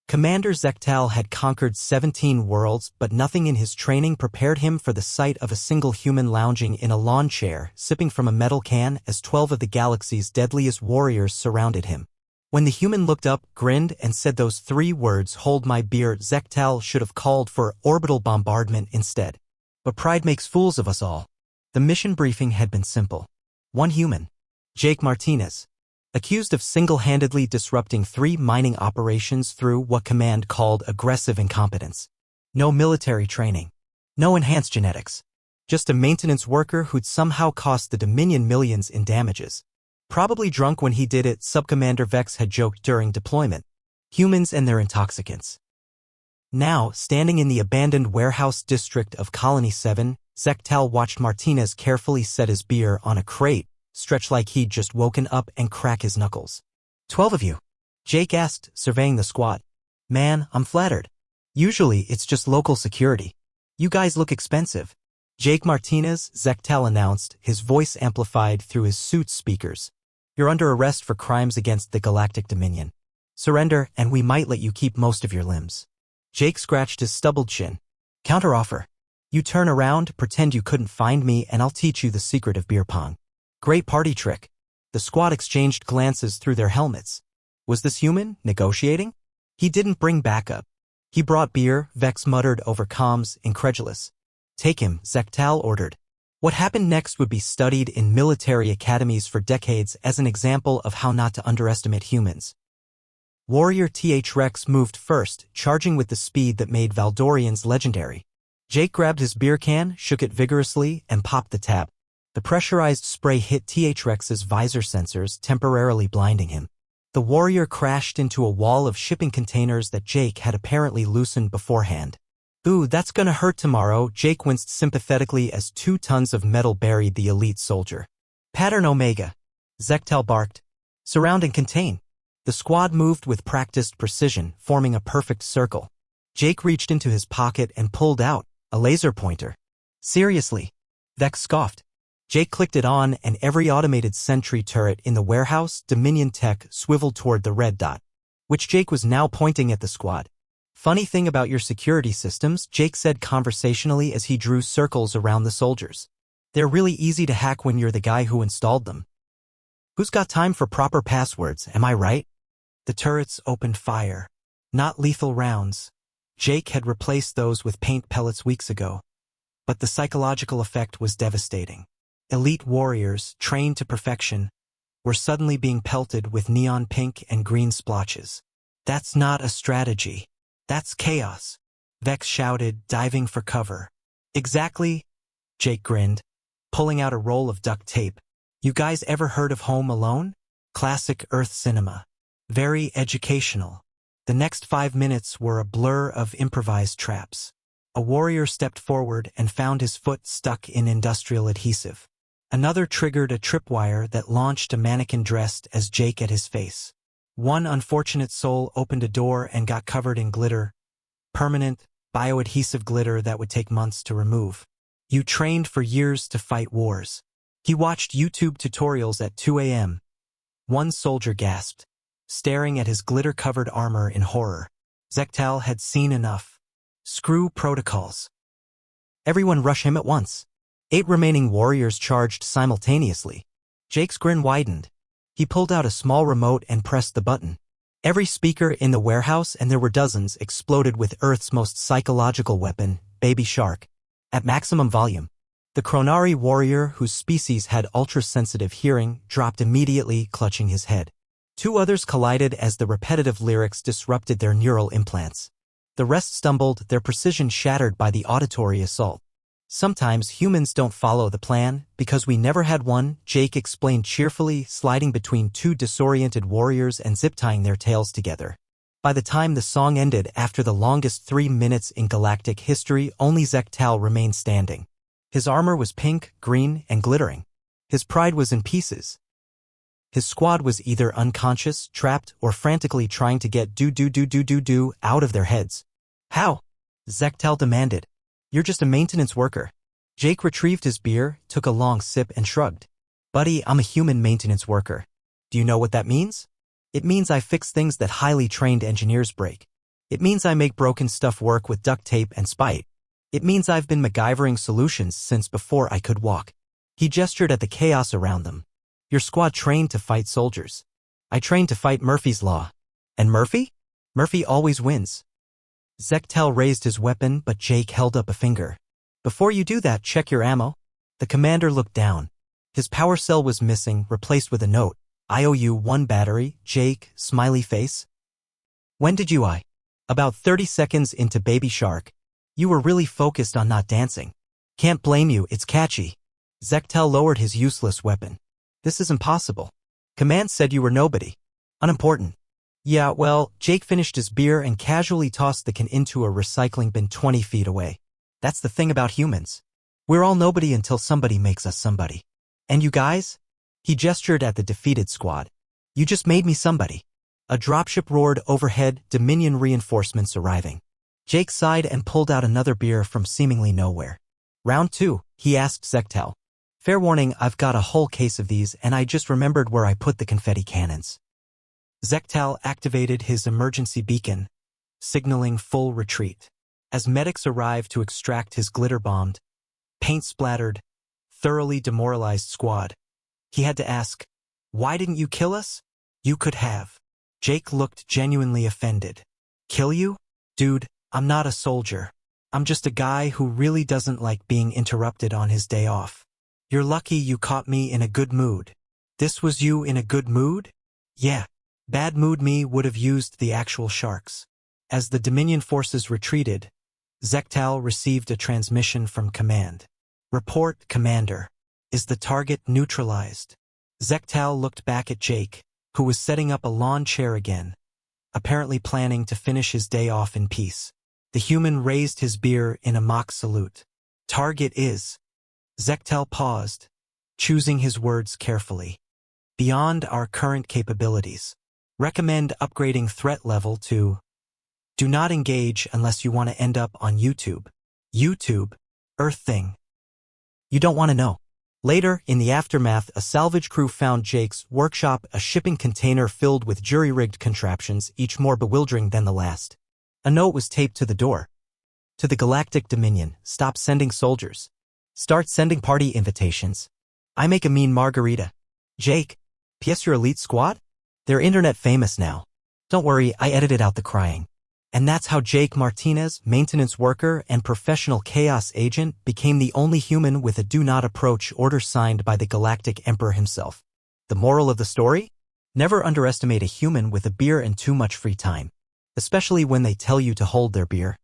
Commander Zektal had conquered 17 worlds, but nothing in his training prepared him for the sight of a single human lounging in a lawn chair, sipping from a metal can as 12 of the galaxy's deadliest warriors surrounded him. When the human looked up, grinned, and said those 3 words, "Hold my beer," Zektal should have called for orbital bombardment instead. But pride makes fools of us all. The mission briefing had been simple. One human, Jake Martinez, accused of single-handedly disrupting 3 mining operations through what command called aggressive incompetence. No military training. No enhanced genetics. Just a maintenance worker who'd somehow cost the Dominion millions in damages. Probably drunk when he did it, Subcommander Vex had joked during deployment. Humans and their intoxicants. Now, standing in the abandoned warehouse district of Colony 7, Zektal watched Martinez carefully set his beer on a crate, stretch like he'd just woken up, and crack his knuckles. 12 of you? Jake asked, surveying the squad. Man, I'm flattered. Usually it's just local security. You guys look expensive. Jake Martinez, Zektal announced, his voice amplified through his suit's speakers. You're under arrest for crimes against the Galactic Dominion. Surrender, and we might let you keep most of your limbs. Jake scratched his stubbled chin. Counteroffer. You turn around, pretend you couldn't find me, and I'll teach you the secret of beer pong. Great party trick. The squad exchanged glances through their helmets. Was this human negotiating? He didn't bring backup. He brought beer, Vex muttered over comms, incredulous. Take him, Zektal ordered. What happened next would be studied in military academies for decades as an example of how not to underestimate humans. Warrior Th-Rex moved first, charging with the speed that made Valdorians legendary. Jake grabbed his beer can, shook it vigorously, and popped the tab. The pressurized spray hit Th-Rex's visor sensors, temporarily blinding him. The warrior crashed into a wall of shipping containers that Jake had apparently loosened beforehand. Ooh, that's gonna hurt tomorrow, Jake winced sympathetically as 2 tons of metal buried the elite soldier. Pattern Omega. Zektal barked. Surround and contain. The squad moved with practiced precision, forming a perfect circle. Jake reached into his pocket and pulled out a laser pointer. Seriously? Vex scoffed. Jake clicked it on, and every automated sentry turret in the warehouse, Dominion tech, swiveled toward the red dot, which Jake was now pointing at the squad. Funny thing about your security systems, Jake said conversationally as he drew circles around the soldiers. They're really easy to hack when you're the guy who installed them. Who's got time for proper passwords, am I right? The turrets opened fire. Not lethal rounds. Jake had replaced those with paint pellets weeks ago. But the psychological effect was devastating. Elite warriors, trained to perfection, were suddenly being pelted with neon pink and green splotches. That's not a strategy. That's chaos, Vex shouted, diving for cover. Exactly, Jake grinned, pulling out a roll of duct tape. You guys ever heard of Home Alone? Classic Earth cinema. Very educational. The next 5 minutes were a blur of improvised traps. A warrior stepped forward and found his foot stuck in industrial adhesive. Another triggered a tripwire that launched a mannequin dressed as Jake at his face. One unfortunate soul opened a door and got covered in glitter. Permanent, bioadhesive glitter that would take months to remove. You trained for years to fight wars. He watched YouTube tutorials at 2 a.m. One soldier gasped, staring at his glitter-covered armor in horror. Zektal had seen enough. Screw protocols. Everyone rush him at once. 8 remaining warriors charged simultaneously. Jake's grin widened. He pulled out a small remote and pressed the button. Every speaker in the warehouse, and there were dozens, exploded with Earth's most psychological weapon, Baby Shark, at maximum volume. The Chronari warrior, whose species had ultra-sensitive hearing, dropped immediately, clutching his head. 2 others collided as the repetitive lyrics disrupted their neural implants. The rest stumbled, their precision shattered by the auditory assault. Sometimes humans don't follow the plan, because we never had one, Jake explained cheerfully, sliding between 2 disoriented warriors and zip-tying their tails together. By the time the song ended, after the longest 3 minutes in galactic history, only Zektal remained standing. His armor was pink, green, and glittering. His pride was in pieces. His squad was either unconscious, trapped, or frantically trying to get do out of their heads. How? Zektal demanded. You're just a maintenance worker. Jake retrieved his beer, took a long sip, and shrugged. Buddy, I'm a human maintenance worker. Do you know what that means? It means I fix things that highly trained engineers break. It means I make broken stuff work with duct tape and spite. It means I've been MacGyvering solutions since before I could walk. He gestured at the chaos around them. Your squad trained to fight soldiers. I trained to fight Murphy's Law. And Murphy? Murphy always wins. Zechtel raised his weapon, but Jake held up a finger. Before you do that, check your ammo. The commander looked down. His power cell was missing, replaced with a note. I owe you 1 battery, Jake, smiley face. When did you About 30 seconds into Baby Shark. You were really focused on not dancing. Can't blame you, it's catchy. Zechtel lowered his useless weapon. This is impossible. Command said you were nobody. Unimportant. Yeah, well, Jake finished his beer and casually tossed the can into a recycling bin 20 feet away. That's the thing about humans. We're all nobody until somebody makes us somebody. And you guys? He gestured at the defeated squad. You just made me somebody. A dropship roared overhead, Dominion reinforcements arriving. Jake sighed and pulled out another beer from seemingly nowhere. Round 2, he asked Zechtel. Fair warning, I've got a whole case of these and I just remembered where I put the confetti cannons. Zechtel activated his emergency beacon, signaling full retreat. As medics arrived to extract his glitter-bombed, paint-splattered, thoroughly demoralized squad, he had to ask, why didn't you kill us? You could have. Jake looked genuinely offended. Kill you? Dude, I'm not a soldier. I'm just a guy who really doesn't like being interrupted on his day off. You're lucky you caught me in a good mood. This was you in a good mood? Yeah. Bad mood me would have used the actual sharks. As the Dominion forces retreated, Zechtel received a transmission from command. Report, Commander. Is the target neutralized? Zechtel looked back at Jake, who was setting up a lawn chair again, apparently planning to finish his day off in peace. The human raised his beer in a mock salute. Target is. Zechtel paused, choosing his words carefully. Beyond our current capabilities. Recommend upgrading threat level to. Do not engage unless you want to end up on YouTube. YouTube, Earth thing. You don't want to know. Later, in the aftermath, a salvage crew found Jake's workshop, a shipping container filled with jury-rigged contraptions, each more bewildering than the last. A note was taped to the door. To the Galactic Dominion, stop sending soldiers. Start sending party invitations. I make a mean margarita. Jake, P.S. your elite squad? They're internet famous now. Don't worry, I edited out the crying. And that's how Jake Martinez, maintenance worker and professional chaos agent, became the only human with a do not approach order signed by the Galactic Emperor himself. The moral of the story? Never underestimate a human with a beer and too much free time. Especially when they tell you to hold their beer.